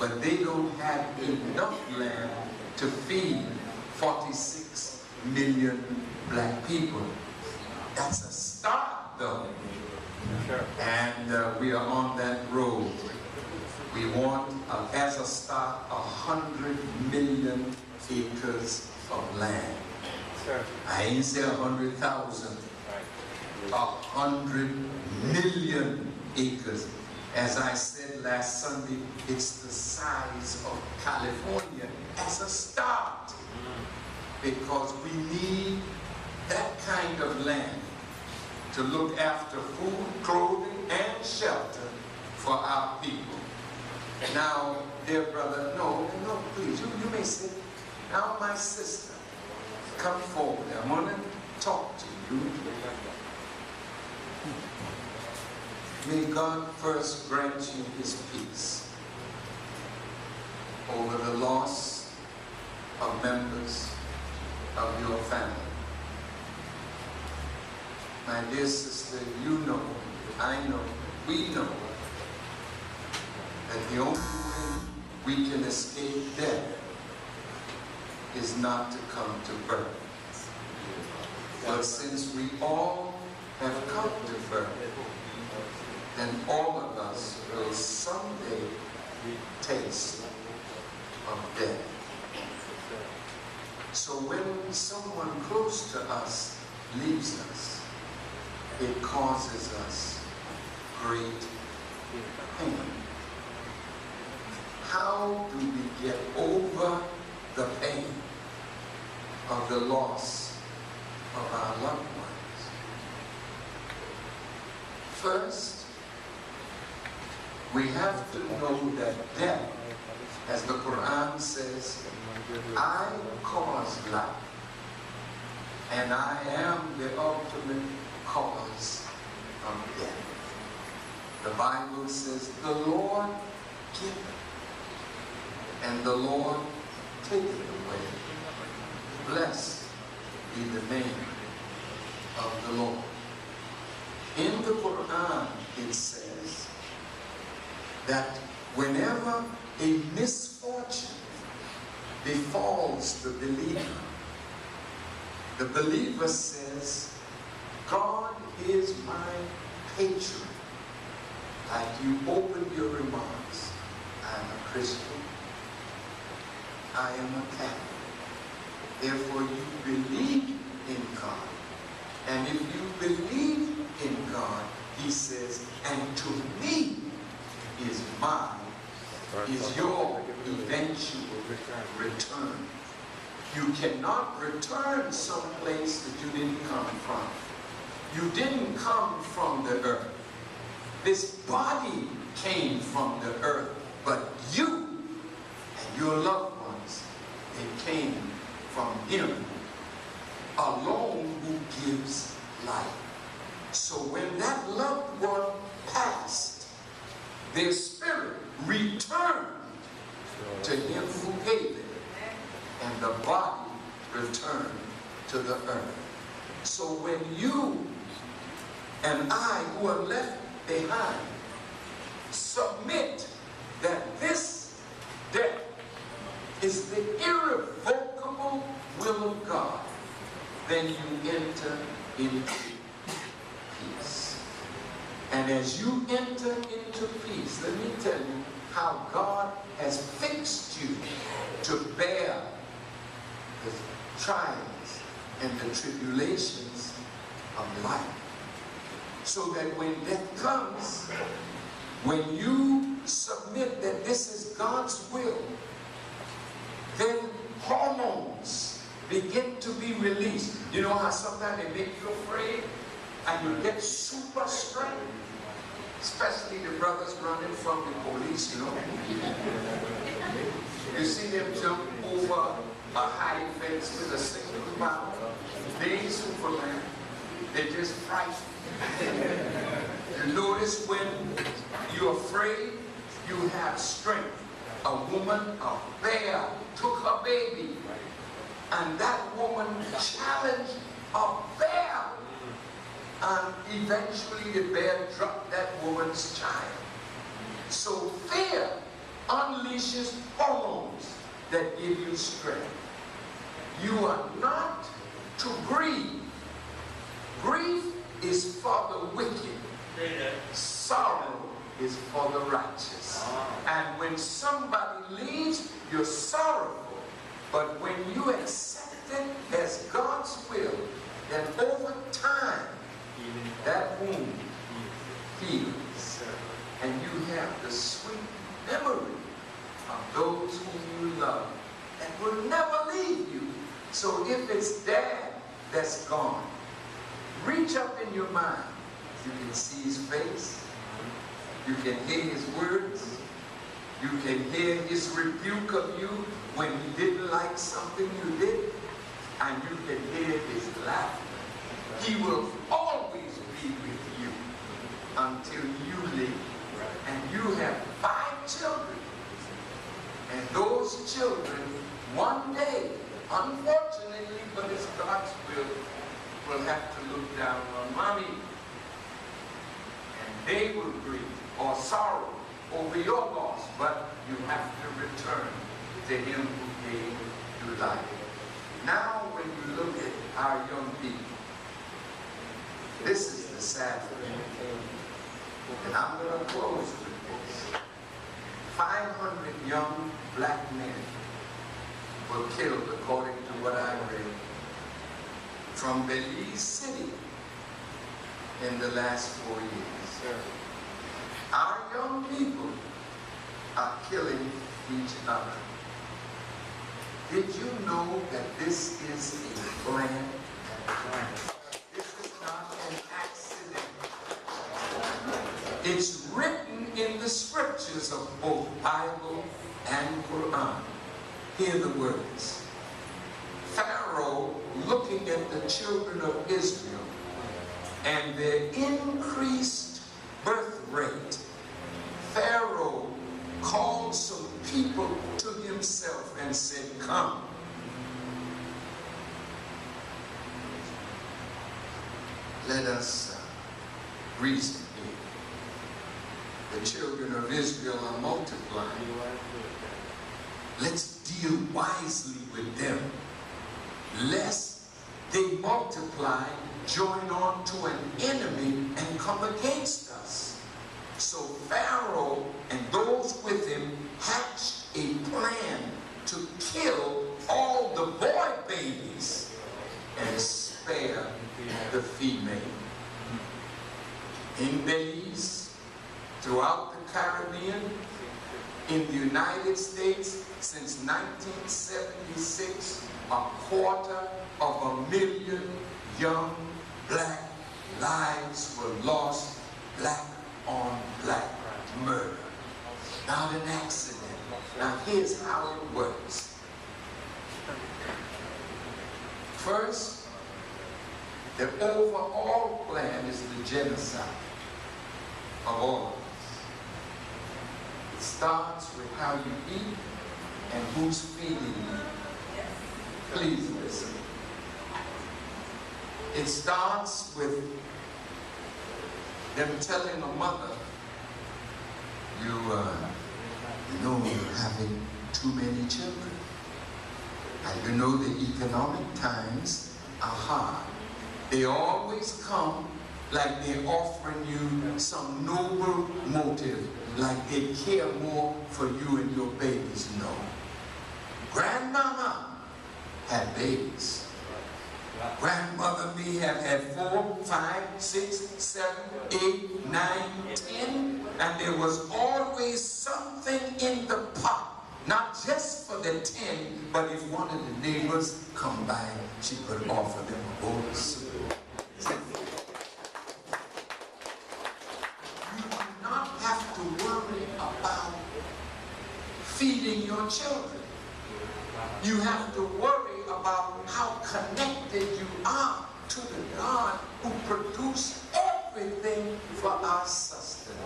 but they don't have enough land to feed 46 million black people. That's a start, though. Sure. And we are on that road. We want, as a start, 100 million acres of land. Sure. I ain't say 100,000. 100 million acres. As I said last Sunday, it's the size of California as a start. Because we need that kind of land to look after food, clothing, and shelter for our people. Now, dear brother, no, please, you may sit. Now, my sister, come forward. I want to talk to you. May God first grant you his peace over the loss of members of your family. My dear sister, you know, I know, we know that the only way we can escape death is not to come to birth. But since we all have come to birth, then all of us will someday taste of death. So when someone close to us leaves us, it causes us great pain. How do we get over the pain of the loss of our loved ones? First, we have to know that death, as the Quran says, I cause life, and I am the ultimate cause of death. The Bible says, the Lord giveth, and the Lord taketh away. Blessed be the name of the Lord. In the Quran, it says that whenever a misfortune befalls the believer says, God is my patron. Like you opened your remarks, I'm a Christian, I am a Catholic. Therefore you believe in God. And if you believe in God, he says, and to me is your eventual return. You cannot return someplace that you didn't come from. You didn't come from the earth. This body came from the earth, but you and your loved ones, they came from him alone who gives life. So when that loved one passed, their spirit returned to him who gave it, and the body returned to the earth. So when you and I, who are left behind, submit that this death is the irrevocable will of God, then you enter into peace. And as you enter into peace, let me tell you how God has fixed you to bear the trials and the tribulations of life. So that when death comes, when you submit that this is God's will, then hormones begin to be released. You know how sometimes they make you afraid and you get super strength? Especially the brothers running from the police, you know. You see them jump over a high fence with a single bound. They ain't Superman. They're just frightened. You notice when you're afraid, you have strength. A woman, a bear, took her baby, and that woman challenged a bear, and eventually the bear dropped that woman's child. So fear unleashed unleashes hormones that give you strength. You are not to grieve. Grief is for the wicked. Sorrow is for the righteous. And when somebody leaves, you're sorrowful. But when you accept it as God's will, then over time, that wound heals. And you have the sweet memory of those whom you love and will never leave you. So if it's dad that's gone, reach up in your mind. You can see his face. You can hear his words. You can hear his rebuke of you when he didn't like something you did. And you can hear his laughter. He will always be with you until you leave. And you have 5 children. And those children, one day, unfortunately, but it's God's will have to look down on mommy. And they will grieve or sorrow over your loss, but you have to return to him who gave you life. Now when you look at our young people, this is the sad thing. And I'm going to close with this. 500 young black men were killed, according to what I read, from Belize City in the last 4 years. Our young people are killing each other. Did you know that this is a plan? This is not an accident. It's written in the scriptures of both Bible and Quran. Hear the words. Pharaoh, looking at the children of Israel and their increased birth rate, Pharaoh called some people to himself and said, come. Let us reason here. The children of Israel are multiplying. Let's deal wisely with them, lest they multiply, join on to an enemy, and come against us. So Pharaoh and those with him hatched a plan to kill all the boy babies and spare the female. In Belize, throughout the Caribbean, in the United States, since 1976, 250,000 young black lives were lost, black on black murder. Not an accident. Now here's how it works. First, the overall plan is the genocide of all of us. It starts with how you eat and who's feeding you. Please listen. It starts with them telling a mother, you know you're having too many children. And you know the economic times are hard. They always come like they're offering you some noble motive, like they care more for you and your babies. No. Grandmama had babies. Grandmother may have had 4, 5, 6, 7, 8, 9, 10, and there was always something in the pot. Not just for the 10, but if one of the neighbors come by, she could offer them a bowl of soup. You do not have to worry about feeding your children. You have to worry about how connected you are to the God who produced everything for our sustenance.